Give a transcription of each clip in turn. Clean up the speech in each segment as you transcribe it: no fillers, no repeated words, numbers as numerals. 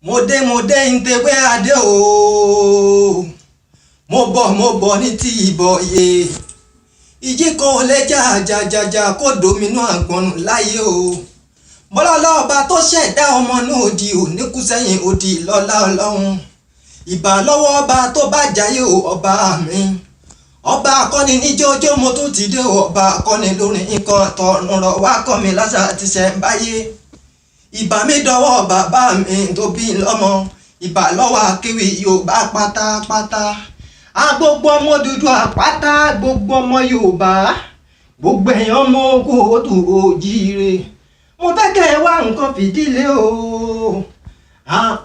mo dé ntewé adé o mo bọ̀ ní ti ìbọ̀ yé ìjì kan ò lè jà kó dominú àgbọ̀nù láyé o bọ́lọ́lá ọba tó ṣẹ̀dá ọmọ náà òdì òní kú sẹ́yìn òdì lọ́lá ọlọ́run ìbà lọ́wọ́ ọba tó bá jayé o ọba mi ọba akọni níjójó mo tún ti dé ọba akọni lórí nǹkan tọ̀run rọ̀ wá kọ́ mi lásà ti ṣẹ̀ ń báyé ìbà mi dọwọ́ bàbá mi tó bí lọ́mọ ìbà lọ́wọ́ akéwì Yorùbá pátápátá gbogbo ọmọ dúdú àpáta gbogbo ọmọ Yorùbá gbogbo èèyàn ọmọ ogun òtù òjíire mo fẹ́ kẹ́ ẹ wá nǹkan fìdílé o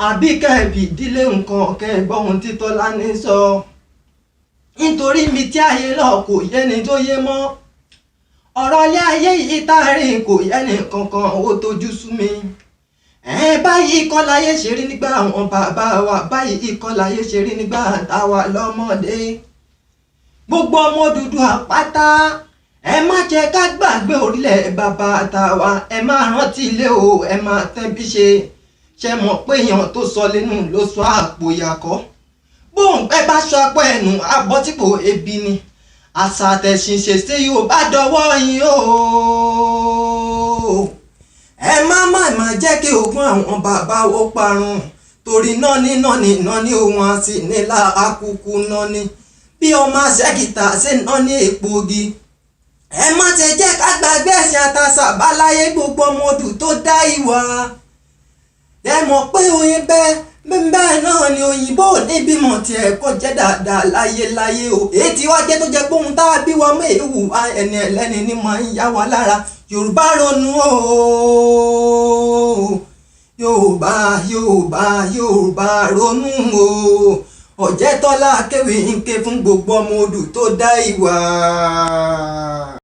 àbí kẹ́ ẹ fìdílé nǹkan kẹ́ ẹ gbọ́ ohun tí Tọ́lání sọ nítorí mi tí ayé lọ kò yẹni tó yé mọ́ ọ̀rọ̀ ilé ayé yìí tá a rìn kò yẹni kankan ó tójú sú mi báyìí kọ́ láyé ṣe rí nígbà àwọn bàbá wa báyìí kọ́ láyé ṣe rí nígbà táwa lọ́mọdé gbogbo ọmọ dúdú àpáta ẹ má jẹ́ ká gbàgbé orílẹ̀ bàbá tàwa ẹ má rántí ilé o ẹ má tẹ́bí ṣe mọ̀ pé èèyàn tó sọ lẹ́nu ló sọ àpò ìyàkọ́ bóun pẹ́ bá sọ pé ẹnu abọ́tìpò ebi ni àṣà àtẹ̀sìn ṣèṣe Yorùbá dọwọ́ yín o ẹ má jẹ́ kí ogún àwọn bàbá wo parun torí náà ní ohun àti nílà akúkú náà ní bí ọmọ àṣẹ́gìtà ṣe náà ní èpògi ẹ má ti jẹ́ ká gbàgbé ẹ̀sìn àtàṣà báláyé gbogbo ọmọdù tó dá ìwà ẹ mọ̀ pé oyin bẹ́ẹ̀ náà ni òyìnbó níbímọ tí ẹ̀kọ́ jẹ́ dáadáa láyé o èyí tí wá jẹ́ tó jẹ́ pé ohun tá a bí wọn mọ́ èèwù ẹni ẹlẹ́ni ní máa ń yá wa lára Yorùbá ronú o Yorùbá ronú o Ọ̀jẹ̀tọ́lá kéwì ń ké fún gbogbo ọmọ odù tó dá ìwà.